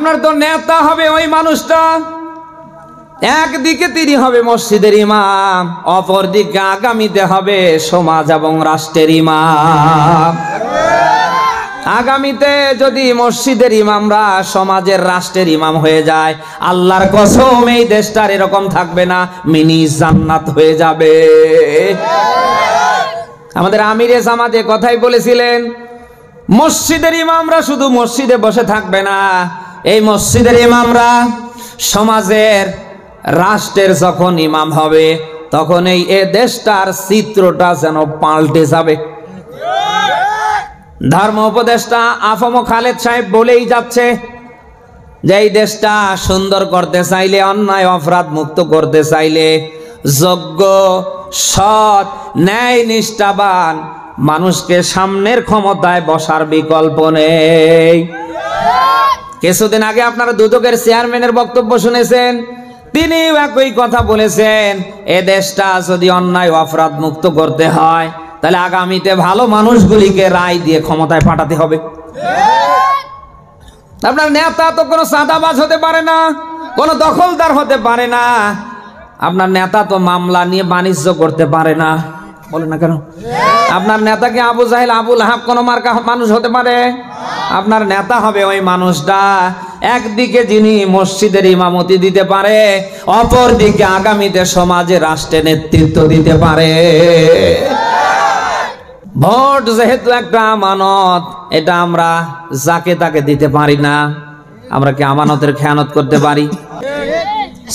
আপনার তো নেতা হবে ওই মানুষটা, একদিকে তিনি হবে মসজিদের ইমাম, অপরদিকে আগামীতে হবে সমাজ এবং রাষ্ট্রের ইমাম। আগামীতে যদি মসজিদের ইমামরা সমাজের রাষ্ট্রের ইমাম হয়ে যায়, আল্লাহর কসম এই দেশটার এরকম থাকবে না, মিনি জান্নাত হয়ে যাবে। আমাদের আমিরে জামাতে কথাই বলেছিলেন, মসজিদের ইমামরা শুধু মসজিদে বসে থাকবে না, এই মসজিদের ইমামরা সমাজের রাষ্ট্রের যখন ইমাম হবে তখন এই দেশটার চিত্রটা যেন পাল্টে যাবে। ধর্ম উপদেষ্টা আফম খালেদ সাহেব বলেই যাচ্ছে যে এই দেশটা সুন্দর করতে চাইলে, অন্যায় অপরাধ মুক্ত করতে চাইলে যোগ্য, সৎ, ন্যায় নিষ্ঠাবান মানুষকে সামনের ক্ষমতায় বসার বিকল্প নেই। কিছুদিন আগে আপনারা দুদকের চেয়ারম্যানের বক্তব্য শুনেছেন, তিনি একই কথা বলেছেন, এ দেশটা যদি অন্যায় অপরাধ মুক্ত করতে হয় তাহলে আগামীতে ভালো মানুষগুলিকে রায় দিয়ে ক্ষমতায় পাঠাতে হবে। আপনার নেতা তো কোনো চাঁদাবাজ হতে পারে না, কোনো দখলদার হতে পারে না, আপনার নেতা তো মামলা নিয়ে বাণিজ্য করতে পারে না। বলে না কেন? আপনার নেতাকে আবু জাহেল, আবুল আহাব কোন মার্কা মানুষ হতে পারে? আপনার নেতা হবে ওই মানুষটা একদিকে যিনি মসজিদের ইমামতি দিতে পারে, অপর দিকে আগামীতে সমাজে রাষ্ট্রে নেতৃত্ব দিতে পারে। ভোট যেহেতু একটা আমানত, এটা আমরা যাকে তাকে দিতে পারি না। আমরা কি আমানতের খেয়ানত করতে পারি?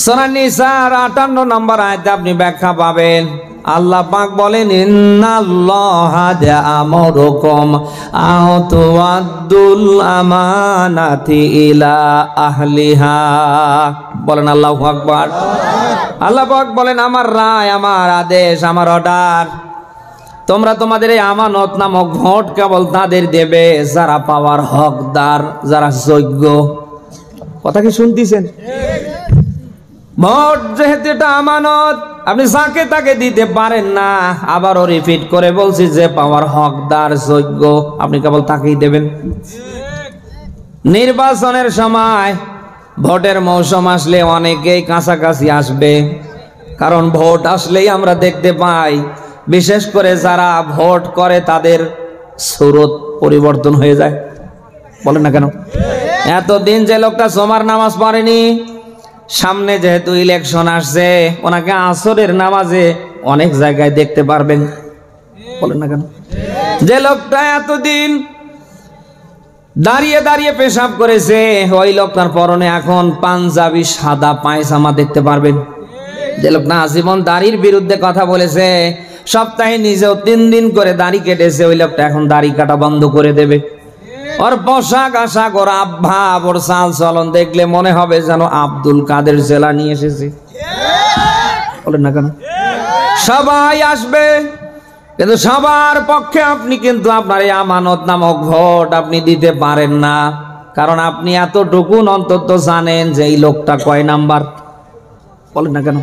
সূরা নিসার 58 নম্বর আয়াতে আপনি ব্যাখ্যা পাবেন। আল্লাহ পাক বলেন, ইন্নাল্লাহা ইয়া'মুরুকুম আন তুআদ্দুল আমানাতি ইলা আহলিহা। বলেন আল্লাহু আকবার। আল্লাহ পাক বলেন, আমার রায়, আমার আদেশ, আমার অর্ডার, তোমরা তোমাদের এই আমানত নামক ভোট কেবল তাদের দেবে যারা পাওয়ার হকদার, যারা যোগ্য। কথা কি শুনতেছেন? ভোট যেহেতু এটা আমানত, আপনি যাকে তাকে দিতে পারেন না। আবারও রিপিট করে বলছি, যে পাওয়ার হকদার, যোগ্য, আপনি কেবল তাকেই দেবেন। নির্বাচনের সময় ভোটের মৌসুম আসলে অনেকেই কাছাকাছি আসবে, কারণ ভোট আসলেই আমরা দেখতে পাই বিশেষ করে যারা ভোট করে তাদের সুরত পরিবর্তন হয়ে যায়। বলেন না কেন? এতদিন যে লোকটা জুমার নামাজ পড়েনি, সামনে যেহেতু ইলেকশন আসছে, ওনাকে আসরের নামাজে অনেক জায়গায় দেখতে পারবেন। বলেন না কেন? যে লোকটা এতদিন দাঁড়িয়ে দাঁড়িয়ে পেশাব করেছে, ওই লোকটার পরনে এখন পাঞ্জাবি সাদা পায়জামা দেখতে পারবেন। যে লোকটা আজীবন দাড়ির বিরুদ্ধে কথা বলেছে, সপ্তাহে নিজেও 3 দিন করে দাড়ি কেটেছে, ওই লোকটা এখন দাড়ি কাটা বন্ধ করে দেবে। ওর পোশাক আশাক, ওর আভাব, ওর চাল চলন দেখলে মনে হবে যেন আব্দুল কাদের জেলা নিয়ে এসেছে। বলেন না কেন? সবাই আসবে, কিন্তু সবার পক্ষে আপনি কিন্তু আপনার এই আমানত নামক ভোট আপনি দিতে পারেন না, কারণ আপনি এতটুকু অন্তত জানেন যে এই লোকটা কয় নাম্বার। বলেন না কেন?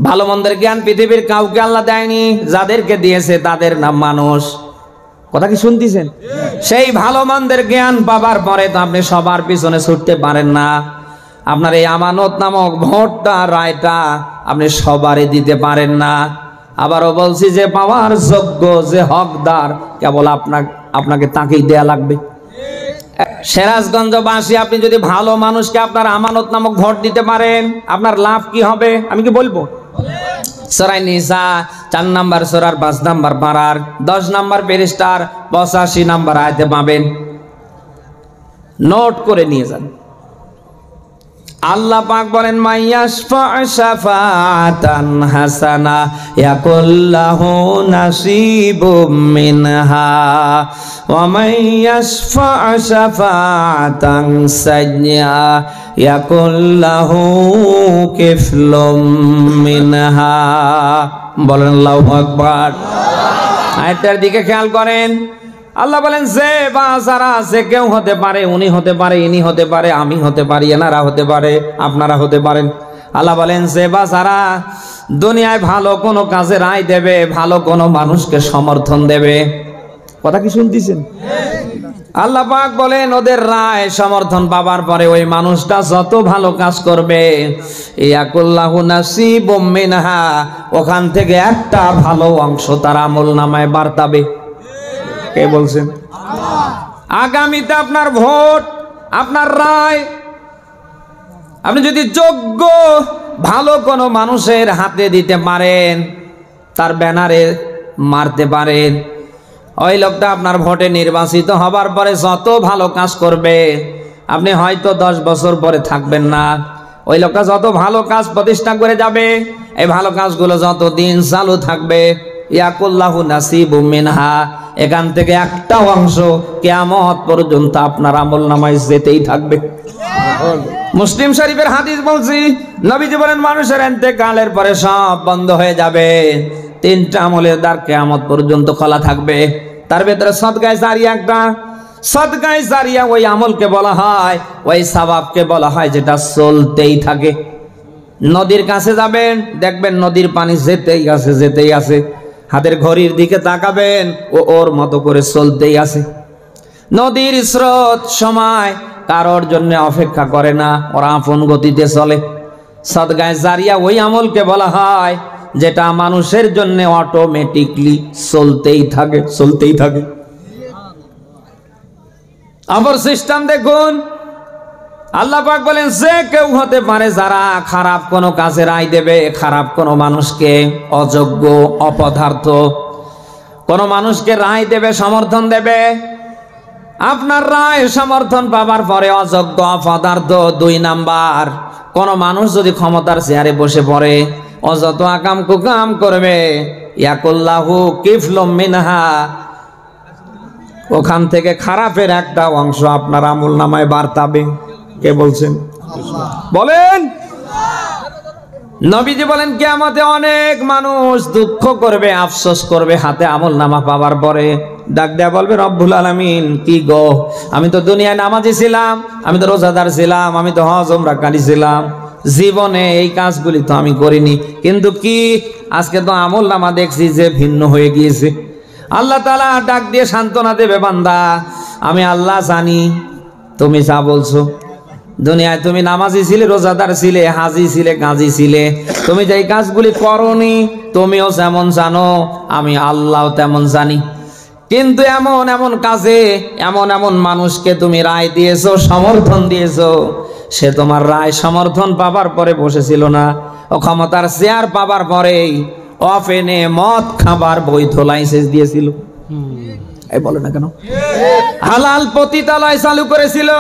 ভালো মন্দের জ্ঞান পৃথিবীর কাউকে আল্লাহ দেয়নি, যাদেরকে দিয়েছে তাদের নাম মানুষ। কথা কি শুনতেছেন? সেই ভালো মন্দের জ্ঞান পাবার পরে তো আপনি সবার পিছনে ছুটতে পারেন না। আপনার এই আমানত নামক ভোটটা, রায়টা আপনি সবারই দিতে পারেন না। আবারও বলছি, যে পাওয়ার যোগ্য, যে হকদার, কেবল আপনাকে তাকেই দেয়া লাগবে। সিরাজগঞ্জবাসী, আপনি যদি ভালো মানুষকে আপনার আমানত নামক ভোট দিতে পারেন, আপনার লাভ কি হবে আমি কি বলবো? সূরা নিসা 4 নম্বর সূরার 5 নম্বর পারার 10 নম্বর পৃষ্ঠার 85 নম্বর আয়াতে পাবেন। নোট করে নিয়ে যান। আল্লাহ পাক বলেন, মাইয়াশফা শাফাআতান হাসানা ইয়াকুল্লাহু নাসিবুম মিনহা ওয়া মাইয়াশফা শাফাআতান সাইয়্যা ইয়াকুল্লাহু কিফলুম মিনহা। বলেন আল্লাহু আকবার। আয়াতের দিকে খেয়াল করেন। আল্লাহ বলেন, যে বা যারা, যে কেউ হতে পারে, উনি হতে পারে, ইনি হতে পারে, আমি হতে পারি, এনারা হতে পারে, আপনারা হতে পারেন। আল্লাহ বলেন, যে বা যারা দুনিয়ায় ভালো কোনো কাজে রায় দেবে, ভালো কোনো মানুষকে সমর্থন দেবে, কথা কি শুনতেছেন? আল্লাহ পাক বলেন ওদের রায় সমর্থন পাবার পরে ওই মানুষটা যত ভালো কাজ করবে ইয়াকুল্লাহু নাসিবুম মিনহা, ওখান থেকে একটা ভালো অংশ তার আমলনামায় বার্তাবে। কে বলছেন? আগামীতে আপনার ভোট, আপনার রায়, আপনি যদি যোগ্য ভালো কোনো মানুষের হাতে দিতে পারেন, তার ব্যানারে মারতে পারেন, ওই লোকটা আপনার ভোটে নির্বাচিত হবার পরে যত ভালো কাজ করবে, আপনি হয়তো 10 বছর পরে থাকবেন না, ওই লোকটা যত ভালো কাজ প্রতিষ্ঠা করে যাবে, এই ভালো কাজগুলো যত দিন চালু থাকবে, ইয়াকুল্লাহু নাসিবুম মিনহা, এখান থেকে একটা অংশ কিয়ামত পর্যন্ত আপনার আমলনামায় যেতেই থাকবে। মুসলিম শরীফের হাদিস বলছি, নবীজি বলেন মানুষের ইন্তেকালের পরে সব বন্ধ হয়ে যাবে, 3টা আমলের দ্বার কিয়ামত পর্যন্ত খোলা থাকবে। তার ভেতরে সদকায়ে জারিয়া একটা। সদকায়ে জারিয়া ওই আমলকে বলা হয়, ওই সওয়াবকে বলা হয় যেটা চলতেই থাকে। নদীর কাছে যাবেন, দেখবেন নদীর পানি যেতেই আছে যেতেই আছে, হাতের ঘড়ির দিকে তাকাবেন, ও ওর মতো করে চলতেই আছে। নদীর স্রোত সময় কারোর জন্য অপেক্ষা করে না, ওরা আপন গতিতে চলে। সদকায়ে জারিয়া ওই আমলকে বলা হয় যেটা মানুষের জন্য অটোমেটিকলি চলতেই থাকে চলতেই থাকে। আবার সিস্টেম দেখুন, আল্লাহ পাক বলেন যে কেউ হতে পারে যারা খারাপ কোনো কাজে রায় দেবে, খারাপ কোনো মানুষকে, অযোগ্য অপদার্থ কোনো মানুষকে রায় দেবে, সমর্থন দেবে। আপনার রায় সমর্থন পাবার পরে অযোগ্য অপদার্থ 2 নাম্বার কোন মানুষ যদি ক্ষমতার চেয়ারে বসে পড়ে, অযত আকাম কুকাম করবে, ইয়াকুল্লাহু কিফলুম মিনহা, ওখান থেকে খারাপের একটা অংশ আপনার আমলনামায় বার্তাবে। কে বলছেন? বলেন। নবীজি বলেন কিয়ামতে অনেক মানুষ দুঃখ করবে, আফসোস করবে হাতে আমলনামা পাওয়ার পরে, ডাক দেয়া বলবে রব্বুল আলামিন কি গো, আমি তো দুনিয়ায় নামাজি ছিলাম, আমি তো রোজাদার ছিলাম, আমি তো হজ ওমরা করেছিলাম, জীবনে এই কাজগুলি তো আমি করিনি, কিন্তু কি আজকে তো আমলনামা দেখছি যে ভিন্ন হয়ে গিয়েছে। আল্লাহ তাআলা ডাক দিয়ে সান্ত্বনা দেবে, বান্দা আমি আল্লাহ জানি তুমি যা বলছো, দুনিয়ায় তুমি নামাজি ছিলে, রোজাদার ছিলে, হাজি ছিলে, গাজী ছিলে, তুমি যে এই কাজগুলি করনি, তুমিও যেমন জানো আমি আল্লাহ তেমন জানি, কিন্তু এমন এমন কাজে এমন এমন মানুষকে তুমি রায় দিয়েছো, সমর্থন দিয়েছো, সে তোমার রায় সমর্থন পাবার পরে বসেছিল না, ও ক্ষমতার চেয়ার পাবার পরেই অফেনে মদ খাবার বৈধ লাইসেন্স দিয়েছিল। এই বলে না কেন? হালাল পতিতালয় চালু করেছিল,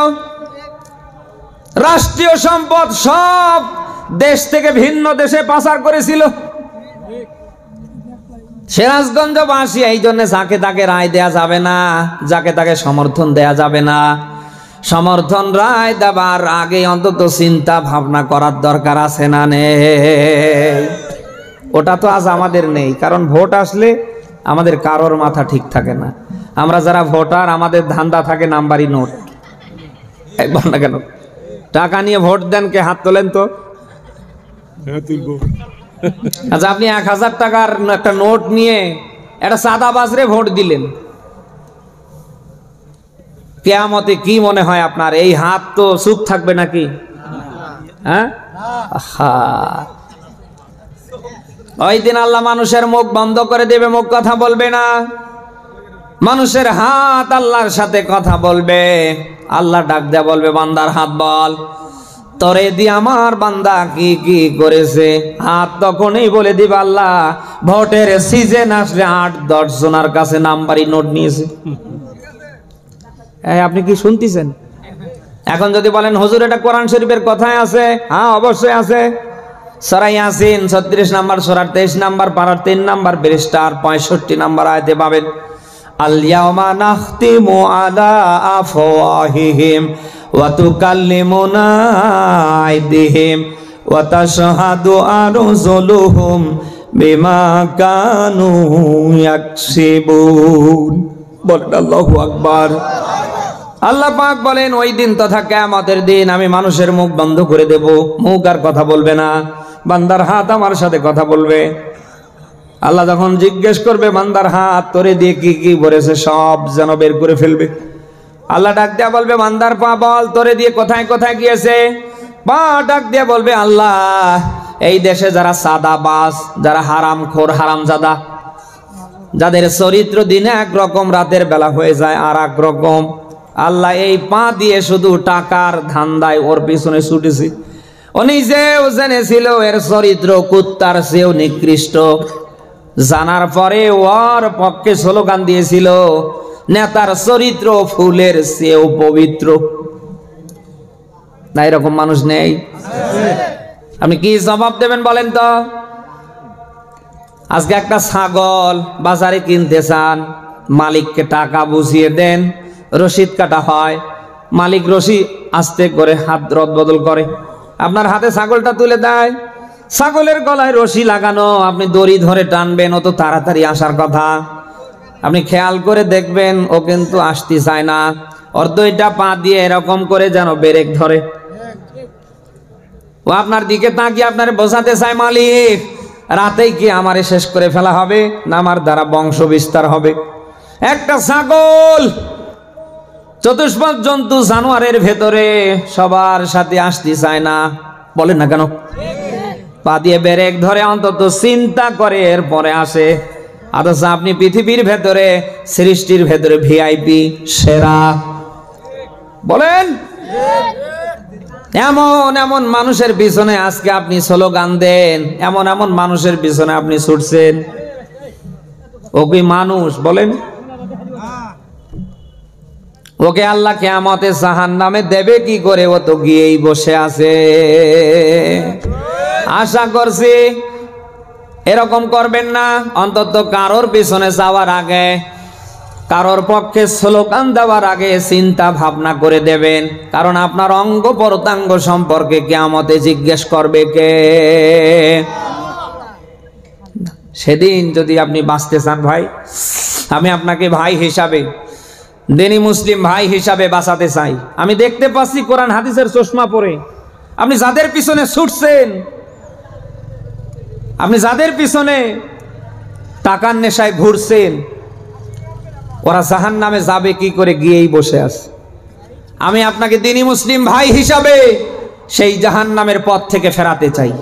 রাষ্ট্রীয় সম্পদ সব দেশ থেকে ভিন্ন দেশে পাচার করেছিল। সিরাজগঞ্জবাসী এই জন্য যাকে তাকে রায় দেয়া যাবে না, যাকে তাকে সমর্থন দেয়া যাবে না। সমর্থন রায় দেবার আগে অন্তত চিন্তা ভাবনা করার দরকার আছে না নেই? ওটা তো আজ আমাদের নেই, কারণ ভোট আসলে আমাদের কারোর মাথা ঠিক থাকে না। আমরা যারা ভোটার, আমাদের ধান্দা থাকে নাম্বারি নোট। বল না কেন? টাকা নিয়ে ভোট দেন, কে হাত তোলেন তো? আচ্ছা, আপনি 1000 টাকার একটা নোট নিয়ে একটা সাদাবাজরে ভোট দিলেন, কিয়ামতে কি মনে হয় আপনার? এই হাত তো চুপ থাকবে নাকি? হ্যাঁ, ওই দিন আল্লাহ মানুষের মুখ বন্ধ করে দেবে, মুখ কথা বলবে না। মানুষের হাত আল্লাহর সাথে কথা বলবে। আল্লাহ ডাক দেয়া বলবে, বান্দার হাত বল, তোরে দিয়ে আমার বান্দা কি কি করেছে। হাত তখনই বলে দিবে, আল্লাহ ভোটের সিজন আসলে 8-10 জনের কাছে নাম্বারি নোট নিয়েছে। আপনি কি শুনতেছেন? এখন যদি বলেন হুজুর এটা কোরআন শরীফের কথায় আছে, হ্যাঁ অবশ্যই আছে। সূরা ইয়াসিন 36 নাম্বার, সূরা 23 নাম্বার, পারার 3 নাম্বার পৃষ্ঠার 65 নাম্বার আয়াতে পাবেন, আল ইয়াউমা নাখতিমু আলা আফওয়াহিহিম ওয়া তুকাল্লিমুনা আইদিহিম ওয়া তাশহাদু আরজুলুহুম বিমা কানু ইয়াকসিবুন। বলেন আল্লাহু আকবার। আল্লাহ পাক বলেন ওই দিন তথা কিয়ামতের দিন আমি মানুষের মুখ বন্ধ করে দেব, মুখ আর কথা বলবে না। বান্দার হাত আমার সাথে কথা বলবে। আল্লাহ যখন জিজ্ঞেস করবে বান্দার হাত তোরে দিয়ে কি কি ভরেছে সব যেন বের করে ফেলবে। আল্লাহ ডাক দিয়া বলবে বান্দার পা বল তোরে দিয়ে কোথায় কোথায় গিয়েছে। পা ডাক দিয়া বলবে আল্লাহ এই দেশে যারা সাদাবাজ, যারা হারামখোর হারামজাদা, যাদের চরিত্র দিনে একরকম রাতের বেলা হয়ে যায় আর এক রকম, আল্লাহ এই পা দিয়ে শুধু টাকার ধান্দায় ওর পিছনে ছুটেছি। ও নিজেও জেনেছিল এর চরিত্র কুত্তার চেয়েও নিকৃষ্ট, জানার পরে ওর পক্ষে স্লোগান দিয়েছিল নেতার চরিত্র ফুলের চেয়েও পবিত্র। না এরকম মানুষ নেই? আপনি কি জবাব দেবেন বলেন তো? আজকে একটা ছাগল বাজারে কিনতে চান, মালিককে টাকা বুঝিয়ে দেন, রসিদ কাটা হয়, মালিক রশি আস্তে করে হাত রদবদল করে, আপনার হাতে ছাগলটা তুলে দেয়, ছাগলের গলায় রশি লাগানো, আপনি দড়ি ধরে টানবেন, ও তো তাড়াতাড়ি আসার কথা। আপনি খেয়াল করে দেখবেন ও কিন্তু আসতে চায় না, ওর দুইটা পা দিয়ে এরকম করে যেন ব্রেক ধরে। ও আপনার দিকে তাকিয়ে আপনার বোঝাতে চায় মালিক রাতেই কি আমারে শেষ করে ফেলা হবে না আমার দ্বারা বংশ বিস্তার হবে। একটা ছাগল চতুষ্পদ জন্তু জানোয়ারের ভেতরে সবার সাথে আসতে চায় না, বলেন না কেন? পা দিয়ে ব্রেক ধরে অন্তত চিন্তা করে এরপরে আসে। অথচ আপনি পৃথিবীর ভেতরে সৃষ্টির ভেতরে ভিআইপি সেরা, বলেন? এমন এমন মানুষের পিছনে আজকে আপনি স্লোগান দেন, এমন এমন মানুষের পিছনে আপনি ছুটছেন। ও কি মানুষ বলেন? ওকে আল্লাহ কিয়ামতে জাহান্নামে দেবে কি করে? ও তো গিয়েই বসে আছে। আশা করছি এরকম করবেন না, অন্তত কারোর পিছনে যাওয়ার আগে, কারোর পক্ষে স্লোগান দেওয়ার আগে চিন্তা ভাবনা করে দেবেন, কারণ আপনার অঙ্গ প্রত্যঙ্গ সম্পর্কে কিয়ামতে জিজ্ঞেস করবে কে? সেদিন যদি আপনি বাঁচতে চান ভাই, আমি আপনাকে ভাই হিসাবে, দিনী মুসলিম ভাই হিসাবে বাঁচাতে চাই। আমি দেখতে পাচ্ছি কোরআন হাদিসের চশমা পরে আপনি যাদের পিছনে ছুটছেন, আপনি যাদের পিছনে টাকার নেশায় ঘুরছেন, ওরা জাহান্নামে যাবে কি করে? গিয়েই বসে আছে। আমি আপনাকে দিনী মুসলিম ভাই হিসাবে সেই জাহান্নামের পথ থেকে ফেরাতে চাই।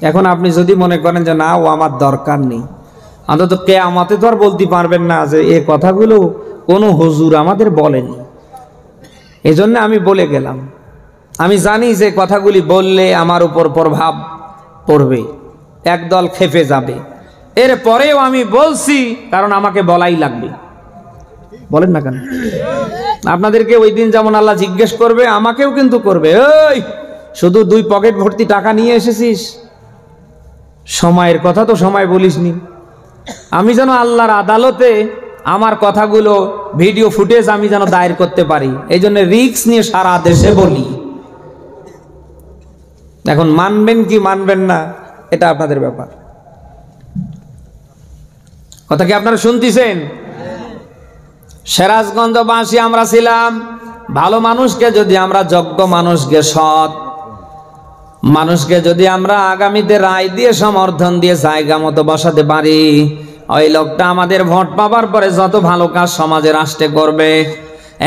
এখন আপনি যদি মনে করেন যে না ও আমার দরকার নেই, অন্তত কিয়ামতে তো আর বলতে পারবেন না যে এই কথাগুলো কোনো হুজুর আমাদের বলেনি, এজন্য আমি বলে গেলাম। আমি জানি যে কথাগুলি বললে আমার উপর প্রভাব পড়বে, একদল খেপে যাবে, এরপরেও আমি বলছি কারণ আমাকে বলাই লাগবে, বলেন না কেন? আপনাদেরকে ওই দিন যেমন আল্লাহ জিজ্ঞেস করবে, আমাকেও কিন্তু করবে, ওই শুধু 2 পকেট ভর্তি টাকা নিয়ে এসেছিস, সময়ের কথা তো সময় বলিসনি। আমি যেন আল্লাহর আদালতে আমার কথাগুলো ভিডিও ফুটেজ আমি যেন দায়ের করতে পারি, এই জন্য রিস্ক নিয়ে সারা দেশে বলি। এখন মানবেন কি মানবেন না এটা আপনাদের ব্যাপার। কথা কি আপনারা শুনতেছেন? সিরাজগঞ্জবাসী আমরা ছিলাম, ভালো মানুষকে যদি আমরা, যোগ্য মানুষকে, সৎ মানুষকে যদি আমরা আগামীতে রায় দিয়ে সমর্থন দিয়ে জায়গা মতো বসাতে পারি, ওই লোকটা আমাদের ভোট পাবার পরে যত ভালো কাজ সমাজে রাষ্ট্রে করবে,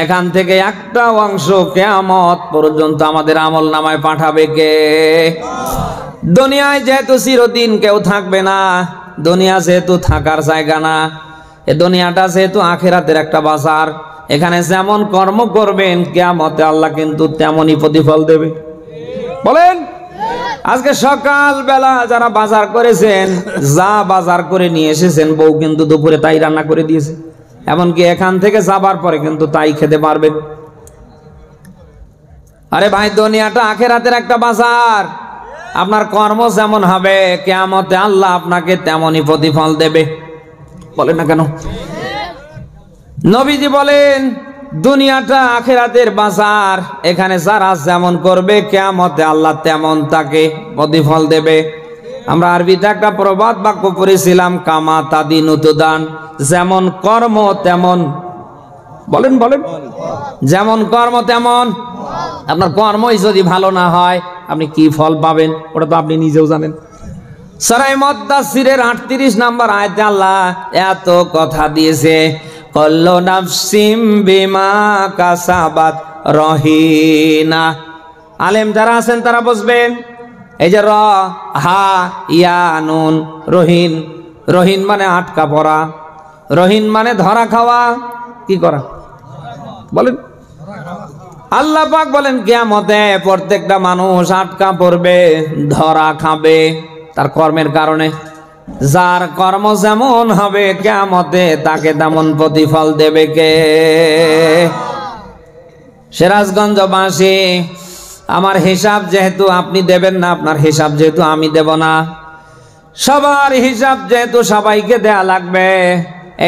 এখান থেকে একটা অংশ কিয়ামত পর্যন্ত আমাদের আমল নামায় পাঠাবে কে? দুনিয়ায় যেহেতু চিরদিন কেউ থাকবে না, দুনিয়া যেহেতু থাকার জায়গা না, এ দুনিয়াটা যেহেতু আখিরাতের একটা বাজার, এখানে যেমন কর্ম করবেন কিয়ামতে আল্লাহ কিন্তু তেমনই প্রতিফল দেবে, বলেন? আজকে সকাল বেলা যারা বাজার করেছেন, যা বাজার করে নিয়ে এসেছেন, বউ কিন্তু দুপুরে তাই রান্না করে দিয়েছে, এমনকি এখান থেকে যাবার পরে কিন্তু তাই খেতে পারবেন। আরে ভাই, দুনিয়াটা আখিরাতের একটা বাজার, আপনার কর্ম যেমন হবে কিয়ামতে আল্লাহ আপনাকে তেমনই প্রতিফল দেবে, বলেন না কেন? নবীজি বলেন দুনিয়াটা আখিরাতের বাজার, এখানে যারা যেমন করবে কিয়ামতে আল্লাহ তেমন তাকে প্রতিফল দেবে। আমরা আরবিতে একটা প্রবাদ বাক্য পড়েছিলাম, কামা তাদিনু তুদান, যেমন কর্ম তেমন, বলেন বলেন, যেমন কর্ম তেমন। আপনার কর্মই যদি ভালো না হয় আপনি কি ফল পাবেন ওটা তো আপনি নিজেও জানেন। সূরা মুদ্দাসসিরের 38 নম্বর আয়াতে আল্লাহ এত কথা দিয়েছে, কুল্লু নাফসিম বিমা কাসাবাত রহিনা। আলেম যারা আছেন তারা বুঝবেন, এই যে র হা ইয়া নুন, রহিন, রহিন মানে আটকা পড়া, রহিন মানে ধরা খাওয়া, কি করা বলেন? আল্লাহ পাক বলেন কিয়ামতে প্রত্যেকটা মানুষ আটকা পড়বে, ধরা খাবে তার কর্মের কারণে। যার কর্ম যেমন হবে কিয়ামতে তাকে তেমন প্রতিফল দেবে কে? সিরাজগঞ্জবাসী, আমার হিসাব যেহেতু আপনি দেবেন না, আপনার হিসাব যেহেতু আমি দেব না, সবার হিসাব যেহেতু সবাইকে দেয়া লাগবে,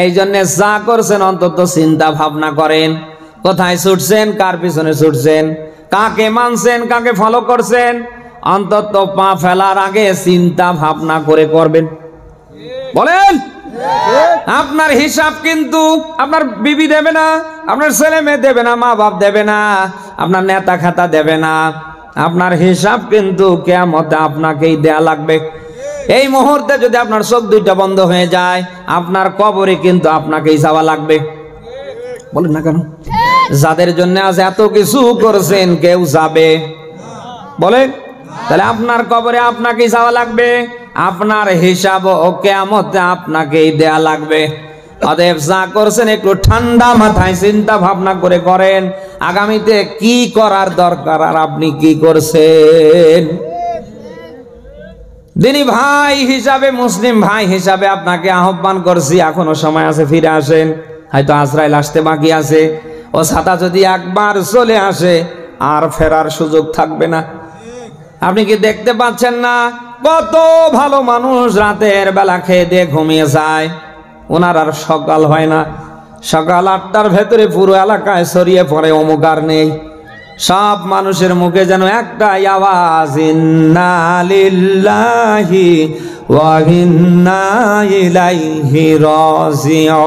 এই জন্য যা করছেন অন্তত চিন্তা ভাবনা করেন। কোথায় ছুটছেন, কার পিছনে ছুটছেন, কাকে মানছেন, কাকে ফলো করছেন, অন্তত পা ফেলার আগে চিন্তা ভাবনা করে করবেন। বলেন, আপনার হিসাব কিন্তু আপনার বিবি দেবে না, আপনার ছেলে মেয়ে দেবে না, মা বাপ দেবে না, আপনার নেতা খাতা দেবে না। আপনার হিসাব কিন্তু কিয়ামতে আপনাকেই দেয়া লাগবে। এই মুহূর্তে যদি আপনার চোখ দুইটা বন্ধ হয়ে যায়, আপনার কবরে কিন্তু আপনাকেই যাওয়া লাগবে। বলেন না কেন? যাদের জন্য আজ এত কিছু করছেন কেউ যাবে? বলেন, তাহলে আপনার কবরে আপনাকেই যাওয়া লাগবে, আপনার হিসাব ও কিয়ামতে আপনাকেই দেয়া লাগবে। অতএব যা করছেন একটু ঠান্ডা মাথায় চিন্তা ভাবনা করে করেন, আগামীতে কি করার দরকার আর আপনি কি করছেন। দিনী ভাই হিসাবে, মুসলিম ভাই হিসাবে আপনাকে আহ্বান করছি, এখনো সময় আছে, ফিরে আসেন। হয়তো আজরাইল আসতে বাকি আছে, ও ছাতা যদি একবার চলে আসে আর ফেরার সুযোগ থাকবে না। আপনি কি দেখতে পাচ্ছেন না কত ভালো মানুষ রাতের বেলা খেয়ে দিয়ে ঘুমিয়ে যায়, ওনার আর সকাল হয় না। সকাল 8টার ভেতরে পুরো এলাকায় ছড়িয়ে পড়ে, অমুক আর নেই। সব মানুষের মুখে যেন একটাই আওয়াজ, ইন্না লিল্লাহি ওয়া ইন্না ইলাইহি রাজিউন।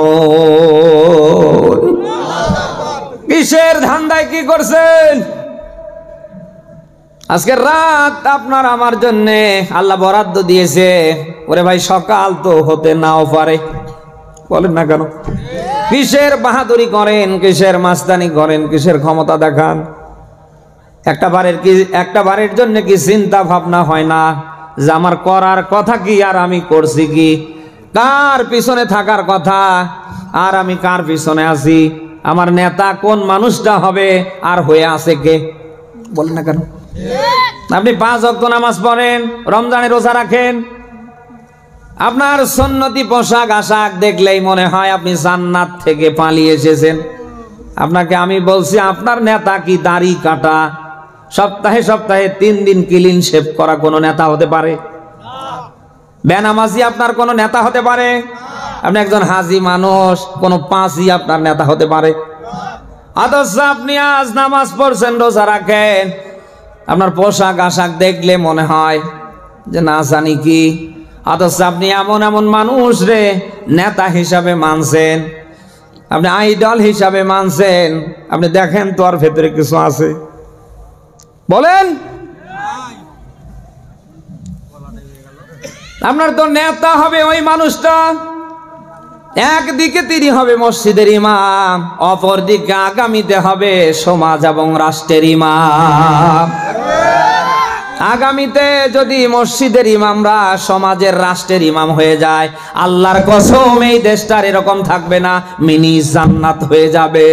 কিসের ধান্দায় কি করছেন? আজকে রাত আপনার আমার জন্য আল্লাহ বরাদ্দ দিয়েছে। ওরে ভাই, সকাল তো হতে নাও পারে। বলেন না কেন? কিসের বাহাদুরি করেন, কিসের মাস্তানি করেন, কিসের ক্ষমতা দেখান? একটা বারের জন্য কি চিন্তা ভাবনা হয় না যে আমার করার কথা কি আর আমি করছি কি? কার পিছনে থাকার কথা আর আমি কার পিছনে আছি? আমার নেতা কোন মানুষটা হবে আর হয়ে আছে কে? বলেন না কেন? আপনি 5 ওয়াক্ত নামাজ পড়েন, রমজানে রোজা রাখেন, আপনার সুন্নতি পোশাক আশাক দেখলেই মনে হয় আপনি জান্নাত থেকে পালিয়ে এসেছেন। আপনাকে আমি বলছি, আপনার নেতা কি দাড়ি কাটা, সপ্তাহে সপ্তাহে 3 দিন ক্লিন শেভ করা কোন নেতা হতে পারে? বেনামাজি আপনার কোন নেতা হতে পারে? আপনি একজন হাজি মানুষ, কোন পাঁচই আপনার নেতা হতে পারে? অথচ আপনি আজ নামাজ পড়ছেন, রোজা রাখেন, আপনার পোশাক আশাক দেখলে মনে হয় যে না জানি কি। অথচ আপনি এমন এমন মানুষ রে নেতা হিসাবে মানছেন, আপনি আইডল হিসাবে মানছেন। আপনি দেখেন তো আর ভেতরে কিছু আছে? বলেন, আপনার তো নেতা হবে ওই মানুষটা, একদিকে তিনি হবে মসজিদের ইমাম, অপরদিকে আগামীতে হবে সমাজ এবং রাষ্ট্রের ইমাম। আগামীতে যদি মসজিদের ইমামরা সমাজের রাষ্ট্রের ইমাম হয়ে যায়, আল্লাহর কসম এই দেশটার এরকম থাকবে না, মিনি জান্নাত হয়ে যাবে।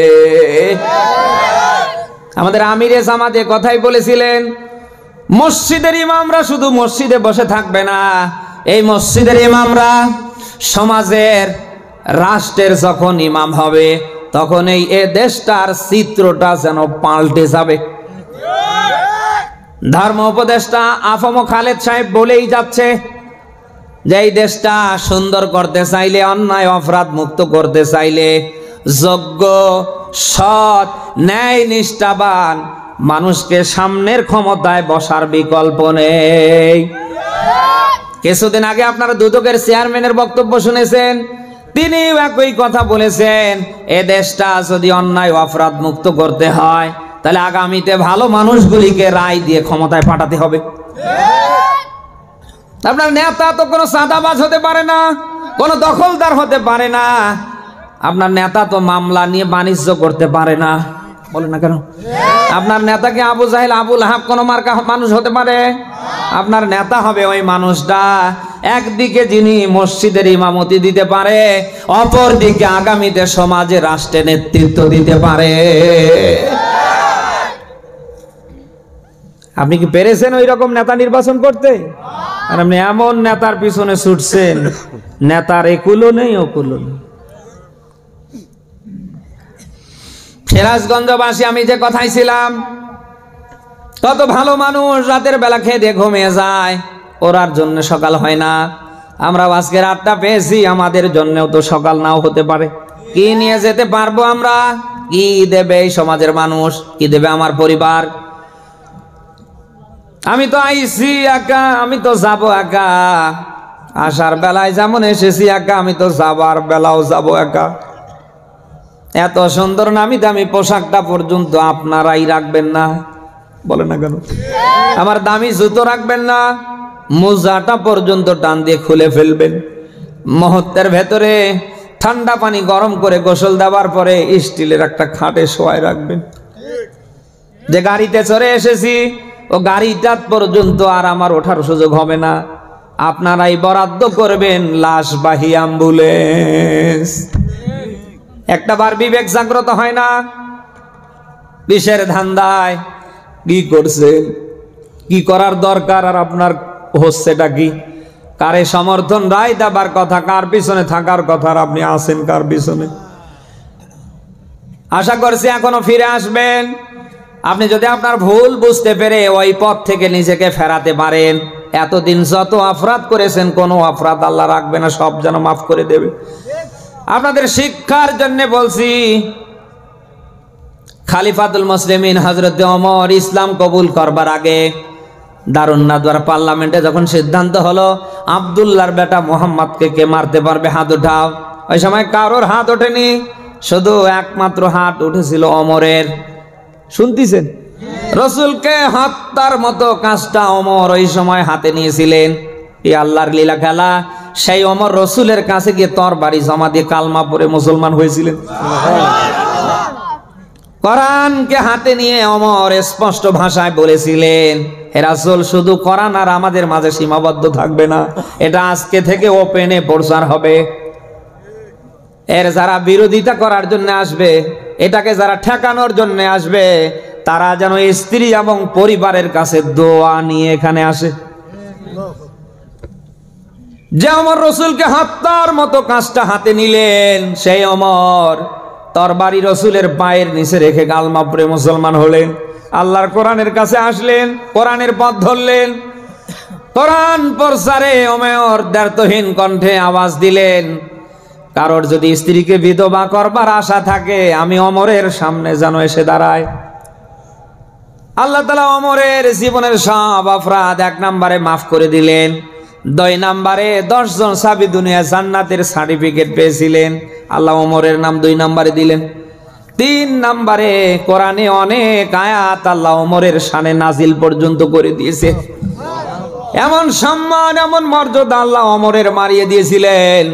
আমাদের আমিরে জামাতে কথাই বলেছিলেন, মসজিদের ইমামরা শুধু মসজিদে বসে থাকবে না, এই মসজিদের ইমামরা সমাজের রাষ্ট্রের যখন ইমাম হবে তখন এই দেশটার চিত্রটা যেন পাল্টে যাবে। ধর্ম উপদেষ্টা আফম খালেদ সাহেব বলেই যাচ্ছে যে এই দেশটা সুন্দর করতে চাইলে, অন্যায় অপরাধ মুক্ত করতে চাইলে যোগ্য, সৎ, ন্যায় নিষ্ঠাবান মানুষকে সামনের ক্ষমতায় বসার বিকল্প নেই। কিছুদিন আগে আপনারা দুদকের চেয়ারম্যানের বক্তব্য শুনেছেন, তিনি একই কথা বলেছেন, এ দেশটা যদি অন্যায় অপরাধ মুক্ত করতে হয় তাহলে আগামীতে ভালো মানুষগুলিকে রায় দিয়ে ক্ষমতায় পাঠাতে হবে। আপনার নেতা তো কোনো চাঁদাবাজ হতে পারে না, কোনো দখলদার হতে পারে না, আপনার নেতা তো মামলা নিয়ে বাণিজ্য করতে পারে না। বলেন না কেন? আপনার নেতাকে আবু জাহেল আবু লাহাব কোন মার্কা মানুষ হতে পারে? আপনার নেতা হবে ওই মানুষটা একদিকে যিনি মসজিদের ইমামতি দিতে পারে, অপর দিকে আগামীতে সমাজে রাষ্ট্রে নেতৃত্ব দিতে পারে। আপনি কি পেরেছেন ওই রকম নেতা নির্বাচন করতে? আর আপনি এমন নেতার পিছনে ছুটছেন, নেতার একুলো নেই ওকুলো নেই। সিরাজগঞ্জবাসী আমি যে কথাই ছিলাম, কত ভালো মানুষ রাতের বেলা খেয়ে দিয়ে ঘুমিয়ে যায়, ওরার জন্য সকাল হয় না। আমরা আজকে রাতটা পেয়েছি, আমাদের জন্যও তো সকাল নাও হতে পারে। কি নিয়ে যেতে পারবো আমরা? কি দেবে এই সমাজের মানুষ? কি দেবে আমার পরিবার? আমি তো আইছি একা, আমি তো যাব একা। আসার বেলায় যেমন এসেছি একা, আমি তো যাবার বেলাও যাব একা। এত সুন্দর নামি দামি পোশাকটা পর্যন্ত আপনারাই রাখবেন না, বলেন না কেন? আমার দামি জুতো রাখবেন না, মোজাটা পর্যন্ত টান দিয়ে খুলে ফেলবেন। মুহূর্তের ভেতরে ঠান্ডা পানি গরম করে গোসল দেওয়ার পরে স্টিলের একটা খাটে শোয়ায় রাখবেন। যে গাড়িতে চড়ে এসেছি ও গাড়িটা পর্যন্ত আর আমার ওঠার সুযোগ হবে না, আপনারাই বরাদ্দ করবেন লাশবাহী অ্যাম্বুলেন্স। একটা বার বিবেক জাগ্রত হয় না? কিসের ধান্দায় কি করছেন, কি করার দরকার, আর আপনার হচ্ছেটা কি? কারে সমর্থন রায় দেবার কথা, কার পিছনে থাকার কথা, আর আপনি আছেন কার পিছনে? আশা করছি এখনো ফিরে আসবেন। আপনি যদি আপনার ভুল বুঝতে পেরে ওই পথ থেকে নিজেকে ফেরাতে পারেন, এতদিন যত অপরাধ করেছেন কোনো অপরাধ আল্লাহ রাখবে না, সব যেন মাফ করে দেবে। আপনাদের শিক্ষার জন্য বলছি, খালিফাতুল মুসলিমিন হযরত ওমর ইসলাম কবুল করবার আগে দারুন নাদওয়ার পার্লামেন্টে যখন সিদ্ধান্ত হলো আব্দুল্লাহর বেটা মুহাম্মদকে কে মারতে পারবে, হাত উঠাও। ওই সময় কারোর হাত ওঠেনি, শুধু একমাত্র হাত উঠেছিল ওমরের। শুনতেছেন? রাসূলকে হত্যার মতো কাজটা ওমর ওই সময় হাতে নিয়েছিলেন। এই আল্লাহর লীলা খেলা। সেই ওমর রাসূলের কাছে গিয়ে তরবারি জমা দিয়ে কালমা পড়ে মুসলমান হয়েছিলেন। কোরআনকে হাতে নিয়ে ওমর স্পষ্ট ভাষায় বলেছিলেন, হে রাসূল, শুধু কোরআন আর আমাদের মাঝে সীমাবদ্ধ থাকবে না, এটা আজকে থেকে ওপেনে প্রচার হবে। এর যারা বিরোধিতা করার জন্য আসবে, এটাকে যারা ঠেকানোর জন্য আসবে, তারা যেন স্ত্রী এবং পরিবারের কাছে দোয়া নিয়ে এখানে আসে। যে ওমর রাসূলকে হত্যার মতো কাজটা হাতে নিলেন, সেই ওমর তরবারি রাসূলের পায়ের নিচে রেখে কালমা পড়ে মুসলমান হলেন। আল্লাহর কোরআনের কাছে আসলেন, কোরআনের পথ ধরলেন। কোরআন প্রচারে ওমর দ্ব্যর্থহীন কণ্ঠে আওয়াজ দিলেন, কারোর যদি স্ত্রীকে বিধবা করবার আশা থাকে, আমি ওমরের সামনে যেন এসে দাঁড়ায়। আল্লাহ তাআলা ওমরের জীবনের সব অপরাধ 1 নম্বরে মাফ করে দিলেন। 2 নম্বরে 10 জন সাহাবী দুনিয়া জান্নাতের সার্টিফিকেট পেয়েছিলেন, আল্লাহ ওমরের নাম 2 নম্বরে দিলেন। 3 নম্বরে কোরআনে অনেক আয়াত আল্লাহ ওমরের শানে নাজিল পর্যন্ত করে দিয়েছে। এমন সম্মান, এমন মর্যাদা আল্লাহ ওমরের মারিয়ে দিয়েছিলেন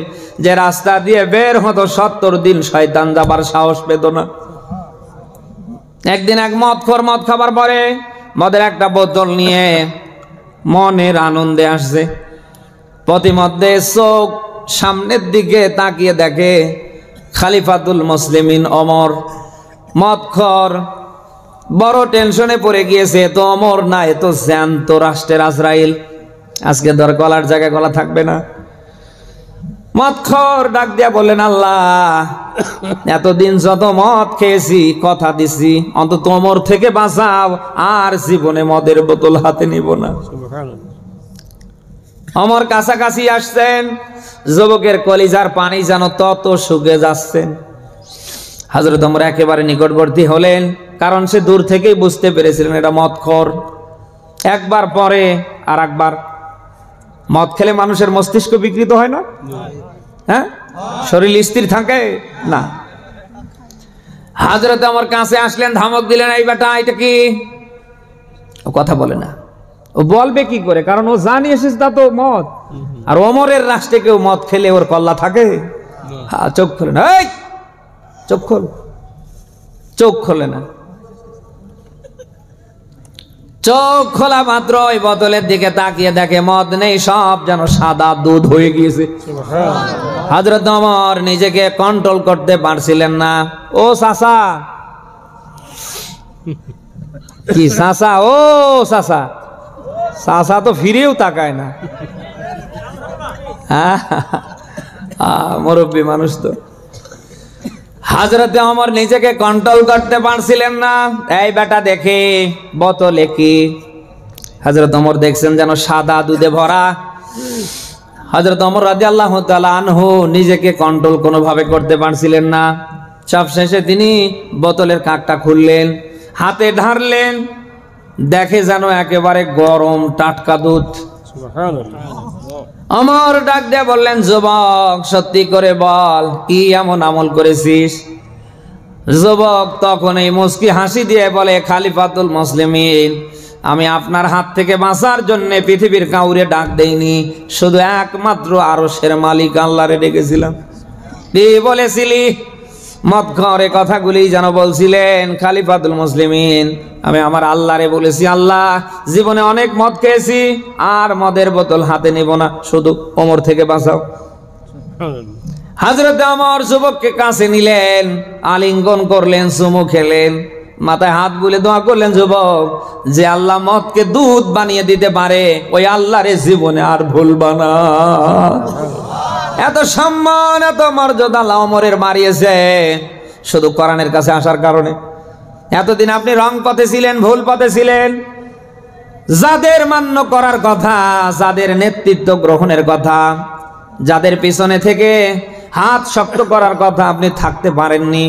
যে রাস্তা দিয়ে বের হতো 70 দিন শয়তান যাবার সাহস পেত না। একদিন এক মদখোর মদ খাবার পরে মদের একটা বোতল নিয়ে মনের আনন্দে আসছে। প্রতিমধ্যে চোখ সামনের দিকে তাকিয়ে দেখে খালিফাতুল মুসলিমিন ওমর মদখোর, বড় টেনশনে পড়ে গিয়েছে। তো ওমর না, এ তো জ্যান্ত রাষ্ট্রের আজরাইল, আজকে ধর গলার জায়গায় গলা থাকবে না। মদখোর ডাক দিয়া বললেন, আল্লাহ, এতদিন যত মদ খেয়েছি, কথা দিছি অন্তত ওমর থেকে বাঁচাও, আর জীবনে মদের বোতল হাতে নিব না। ওমর কাছাকাছি আসছেন, যুবকের কলিজার পানি যেন তত শুকিয়ে যাচ্ছেন। হযরত ওমর একেবারে নিকটবর্তী হলেন, কারণ সে দূর থেকেই বুঝতে পেরেছিলেন এটা মদখোর। একবার পরে আর একবার। মদ খেলে মানুষের মস্তিষ্ক বিকৃত হয় না? হ্যাঁ, শরীর স্থির থাকে না। হযরত ওমর কাছে আসলেন, ধমক দিলেন, এই বেটা, এটা কি? ও কথা বলে না। ও বলবে কি করে, কারণ ও জানি এসেছে তা তো মদ। আর ওমরের রাষ্ট্রে কেউ মদ খেলে ওর কল্লা থাকে? হ্যাঁ, চোখ খোলে না, এই চোখ খোল, চোখ খোলে না। চোখ খোলা মাত্র ওই বোতলের দিকে তাকিয়ে দেখে মদ নেই, সব যেন সাদা দুধ হয়ে গিয়েছে। হযরত ওমর নিজেকে কন্ট্রোল করতে পারছিলেন না। ও চাচা, কি চাচা, ও চাচা, চাচা তো ফিরেও তাকায় না। মুরব্বী মানুষ তো। হযরতে ওমর নিজেকে কন্ট্রোল করতে পারছিলেন না। এই বেটা দেখে বোতলে কি? হযরত ওমর দেখছেন যেন সাদা দুধে ভরা। হযরত ওমর রাদিয়াল্লাহু তাআলা আনহু নিজেকে কন্ট্রোল কোনোভাবে করতে পারছিলেন না। সবশেষে তিনি বোতলের কাঁকটা খুললেন, হাতে ঢাললেন, দেখে যেন একেবারে গরম টাটকা দুধ। ওমর ডাক দিয়ে বললেন, যুবক সত্যি করে বল, কি এমন আমল করেছিস? যুবক তখন এই মুস্কি হাসি দিয়ে বলে, খালিফাতুল মুসলিমিন, আমি আপনার হাত থেকে বাঁচার জন্য পৃথিবীর কাউরে ডাক দেইনি, শুধু একমাত্র আরশের মালিক আল্লাহরে ডেকেছিলাম। কি বলেছিলি? মদ খাওয়ার কথাগুলি যেন বলছিলেন খালিফাতুল মুসলিমিন। আমি আমার আল্লাহরে বলেছি, আল্লাহ, জীবনে অনেক মদ খেয়েছি, আর মদের বোতল হাতে নেব না, শুধু ওমর থেকে বাঁচাও। হযরত ওমর যুবককে কাছে নিলেন, আলিঙ্গন করলেন, চুমু খেলেন, মাথায় হাত বুলে দোয়া করলেন, যুবক, যে আল্লাহ মদকে দুধ বানিয়ে দিতে পারে, ওই আল্লাহরে জীবনে আর ভুলবা না। এত সম্মান, এত মর্যাদা আল্লাহ ওমরের মারিয়েছে শুধু কোরআনের কাছে আসার কারণে। এতদিন আপনি রং পথে ছিলেন, ভুল পথে ছিলেন। যাদের মান্য করার কথা, যাদের নেতৃত্ব গ্রহণের কথা, যাদের পিছনে থেকে হাত শক্ত করার কথা, আপনি থাকতে পারেননি।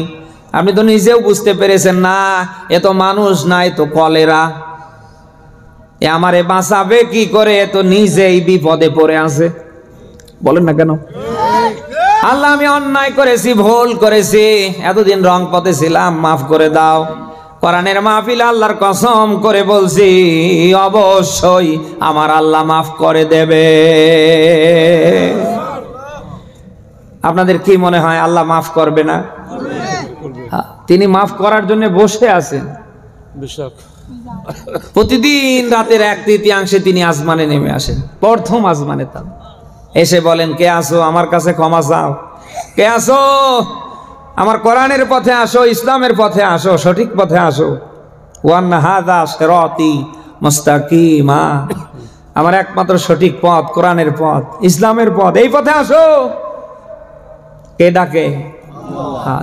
আপনি তো নিজেও বুঝতে পেরেছেন না, এ তো মানুষ না, এ তো কলেরা, এ আমারে বাঁচাবে কি করে, এ তো নিজেই বিপদে পড়ে আছে। বলেন না কেন? আল্লাহ, আমি অন্যায় করেছি, ভুল করেছি, এতদিন রং পথে ছিলাম, মাফ করে দাও। কোরআনের মাহফিল আল্লাহর কসম করে বলছি, অবশ্যই আমার আল্লাহ মাফ করে দেবে। আপনাদের কি মনে হয় আল্লাহ মাফ করবে না? তিনি মাফ করার জন্য বসে আছেন। প্রতিদিন রাতের 1/3 তিনি আসমানে নেমে আসেন, প্রথম আসমানে। তা এসে বলেন, কে আসো, আমার কাছে ক্ষমা চাও। কে আসো, আমার কোরআনের পথে আসো, ইসলামের পথে আসো, সঠিক পথে আসো। ওয়ান্না হাযা সিরাতি মুস্তাকিমা, আমার একমাত্র সঠিক পথ কোরআনের পথ, ইসলামের পথ, এই পথে আসো। কে ডাকে?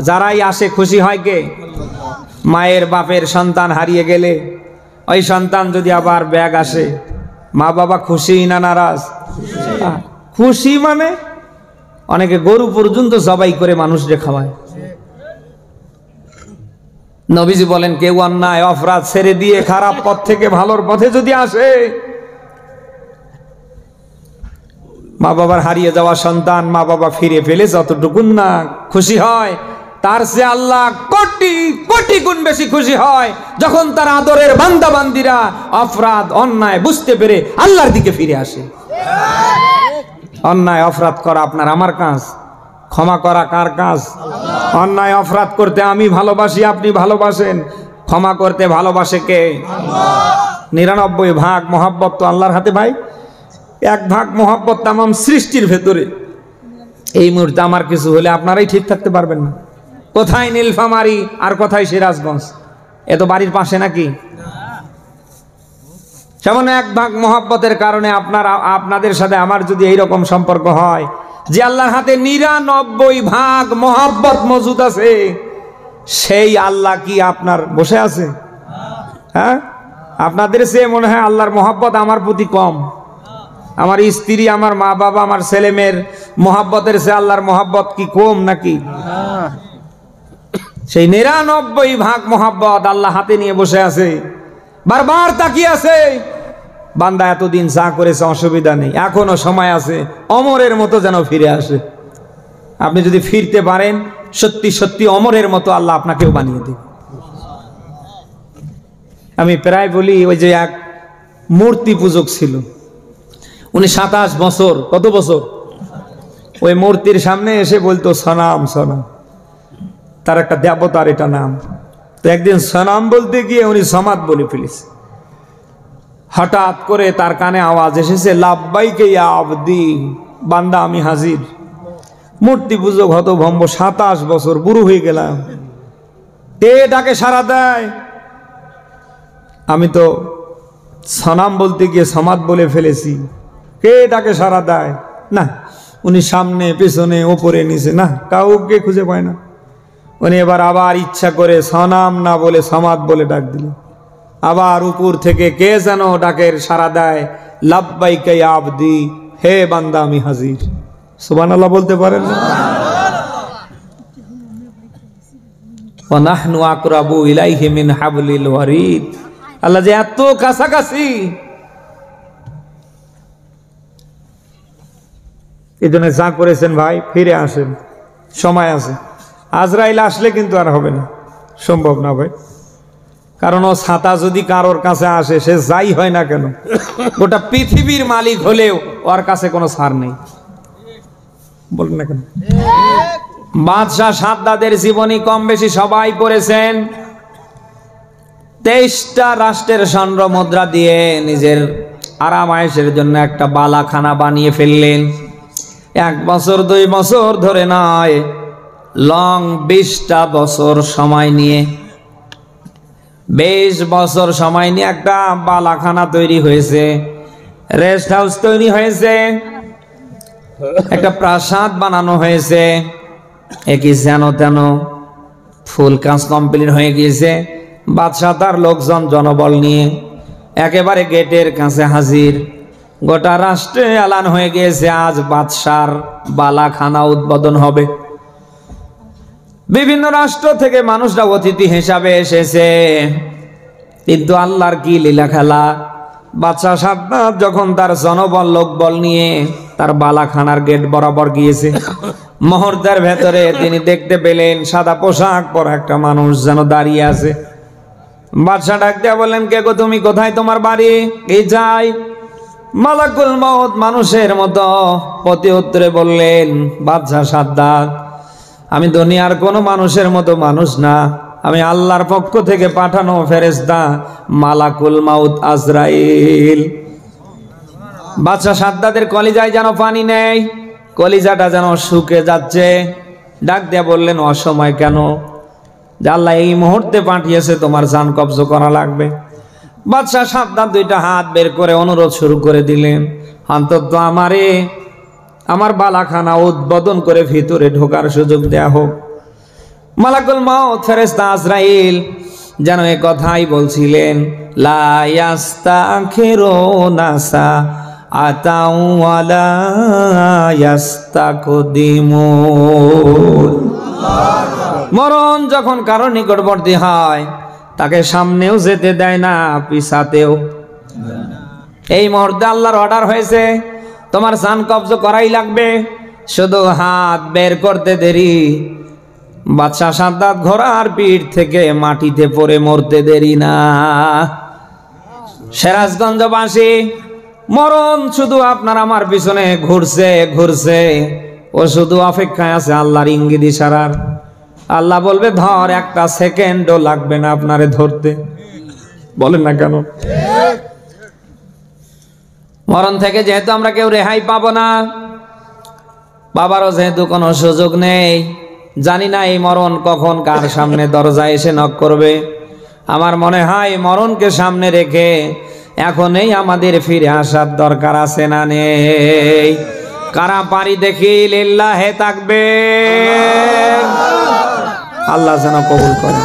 যারাই আসে খুশি হয় কে? মায়ের বাপের সন্তান হারিয়ে গেলে ওই সন্তান যদি আবার ব্যাগ আসে, মা বাবা খুশি না নারাজ? খুশি। মানে অনেকে গরু পর্যন্ত জবাই করে মানুষকে খাওয়ায়। নবীজি বলেন, কেউ অন্যায় অপরাধ ছেড়ে দিয়ে খারাপ পথ থেকে ভালোর পথে যদি আসে, মা বাবার হারিয়ে যাওয়া সন্তান মা বাবা ফিরে পেলে যতটুকুন না খুশি হয়, তার চেয়ে আল্লাহ কোটি কোটি গুণ বেশি খুশি হয় যখন তার আদরের বান্দা বান্দিরা অপরাধ অন্যায় বুঝতে পেরে আল্লাহর দিকে ফিরে আসে। অন্যায় অপরাধ করা আপনার আমার কাজ, ক্ষমা করা কার কাজ? অন্যায় অপরাধ করতে আমি ভালোবাসি, আপনি ভালোবাসেন, ক্ষমা করতে ভালোবাসে কে? 99 ভাগ মহব্বত তো আল্লাহর হাতে ভাই। 1 ভাগ মহব্বত তামাম সৃষ্টির ভেতরে। এই মুহূর্তে আমার কিছু হলে আপনারাই ঠিক থাকতে পারবেন না। কোথায় নীলফামারী আর কোথায় সিরাজগঞ্জ? এ তো বাড়ির পাশে নাকি? যেমন 1 ভাগ মহব্বতের কারণে আপনাদের সাথে আমার যদি এইরকম সম্পর্ক হয় যে আল্লাহর হাতে 99 ভাগ মহব্বত মজুদ আছে, সেই আল্লাহ কি আপনার বসে আছে? হ্যাঁ, আপনাদের চেয়ে মনে হয় আল্লাহর মহব্বত আমার প্রতি কম। আমার স্ত্রী, আমার মা বাবা, আমার ছেলে মেয়ের মহব্বতের চেয়ে আল্লাহর মহব্বত কি কম নাকি? সেই 99 ভাগ মহব্বত আল্লাহ হাতে নিয়ে বসে আছে, বারবার তাকিয়ে আছে। বান্দা এতদিন যা করেছে অসুবিধা নেই, এখনো সময় আছে, অমরের মতো যেন ফিরে আসে। আপনি যদি ফিরতে পারেন, সত্যি সত্যি অমরের মতো আল্লাহ আপনাকেও বানিয়ে দেবে। আমি প্রায় বলি, ওই যে এক মূর্তি পূজক ছিল। উনি 27 বছর, কত বছর, ওই মূর্তির সামনে এসে বলতো সনাম সনাম, তার একটা দেবতার এটা নাম। তো একদিন সনাম বলতে গিয়ে উনি সমাদ বলে ফেলেছে। হঠাৎ করে তার কানে আওয়াজ এসেছে, লাব্বাইকে ইয়া আবদি, বান্দা আমি হাজির। মূর্তি পূজক হতভম্ব, 27 বছর, বুড়ো হয়ে গেলাম, কে ডাকে সাড়া দেয়? আমি তো সনাম বলতে গিয়ে সমাদ বলে ফেলেছি, কে ডাকে সাড়া দেয়? না, উনি সামনে পেছনে ওপরে নিচে, না কাউকে খুঁজে পায় না। উনি এবার আবার ইচ্ছা করে সনাম না বলে সমাদ বলে ডাক দিল। আবার উপর থেকে কে যেন ডাকের সাড়া দেয়, লাব্বাইকা ইয়া আবদি, হে বান্দা আমি হাজির। সুবহানাল্লাহ বলতে পারেন না? ওয়া নাহনু আকরাবু ইলাইহি মিন হাবলিল ওয়ারিদ, আল্লাহ যে এত কাছাকাছি। এই জন্য যা করেছেন ভাই, ফিরে আসেন, সময় আছে। আজরাইল আসলে কিন্তু আর হবে না, সম্ভব না ভাই। কারণ ও ছাতা যদি কারোর কাছে আসে, সে যাই হয় না কেন, গোটা পৃথিবীর মালিক হলেও ওর কাছে কোনো ছাড় নেই। বলেন না কেন? বাদশাহ সাদ্দাদের জীবনী কম বেশি সবাই পড়েছেন। 23টা রাষ্ট্রের স্বর্ণ মুদ্রা দিয়ে নিজের আরাম আয়েশের জন্য একটা বালাখানা বানিয়ে ফেললেন। 1 বছর 2 বছর ধরে নয়, লং 20টা বছর সময় নিয়ে, 20 বছর সময় নিয়ে একটা বালাখানা তৈরি হয়েছে, রেস্ট হাউস তৈরি হয়েছে, একটা প্রাসাদ বানানো হয়েছে। একই যেন তেন ফুল কাজ কমপ্লিট হয়ে গিয়েছে। বাদশাহ তার লোকজন জনবল নিয়ে একেবারে গেটের কাছে হাজির। গোটা রাষ্ট্রে এলান হয়ে গিয়েছে, আজ বাদশার বালাখানা উদ্বোধন হবে। বিভিন্ন রাষ্ট্র থেকে মানুষরা অতিথি হিসাবে এসেছে, কিন্তু আল্লাহর কি লীলা খেলা। বাদশাহ সাদ্দাত যখন তার জনবল লোকবল নিয়ে তার বালাখানার গেট বরাবর গিয়েছে, মুহূর্তের ভেতরে তিনি দেখতে পেলেন সাদা পোশাক পরা একটা মানুষ যেন দাঁড়িয়ে আছে। বাদশাহ ডাক দিয়া বললেন, কে গো তুমি, কোথায় তোমার বাড়ি? এই যাই। মালাকুল মউত মানুষের মতো প্রতি উত্তরে বললেন, বাদশাহ সাদ্দাত, আমি দুনিয়ার কোনো মানুষের মতো মানুষ না, আমি আল্লাহর পক্ষ থেকে পাঠানো ফেরেশতা মালাকুল মউত আজরাইল। বাদশাহ সাদ্দাতের কলিজায় যেন পানি নেই, কলিজাটা যেন শুকে যাচ্ছে। ডাক দিয়া বললেন, অসময় কেন? যে আল্লাহ এই মুহূর্তে পাঠিয়েছে, তোমার জান কবজ করা লাগবে। বাদশাহ সাদ্দাত 2টা হাত বের করে অনুরোধ শুরু করে দিলেন, অন্তত আমারে আমার বালাখানা উদ্বোধন করে ভিতরে ঢোকার সুযোগ দেয়া হোক। মালাকুল মউত ফেরেশতা আজরাইল যেন এ কথাই বলছিলেন, লা ইয়াস্তাখিরুনা সাআতাও ওয়া লা ইয়াস্তাকদিমুন। মরণ যখন কারো নিকটবর্তী হয়, তাকে সামনেও যেতে দেয় না, পিছাতেও। এই মুহূর্তে আল্লাহর অর্ডার হয়েছে, তোমার জান কবজ করাই লাগবে, শুধু হাত বের করতে দেরি। বাদশাহ সাদ্দাত ঘোড়ার পিঠ থেকে মাটিতে পড়ে মরতে দেরি না। সিরাজগঞ্জবাসী, মরণ শুধু আপনার আমার পিছনে ঘুরছে ঘুরছে, ও শুধু অপেক্ষায় আছে আল্লাহর ইঙ্গিত ইশারার। আল্লাহ বলবে ধর, 1টা সেকেন্ডও লাগবে না আপনারে ধরতে। বলেন না কেন? মরণ থেকে যেহেতু আমরা কেউ রেহাই পাবো না, বাবারও যেহেতু কোনো সুযোগ নেই, জানি না এই মরণ কখন কার সামনে দরজায় এসে নক করবে। আমার মনে হয় মরণকে সামনে রেখে এখনই আমাদের ফিরে আসার দরকার আছে না নেই? কারা পারি দেখি লিল্লাহে তাকবীর। আল্লাহ যেন কবুল করে।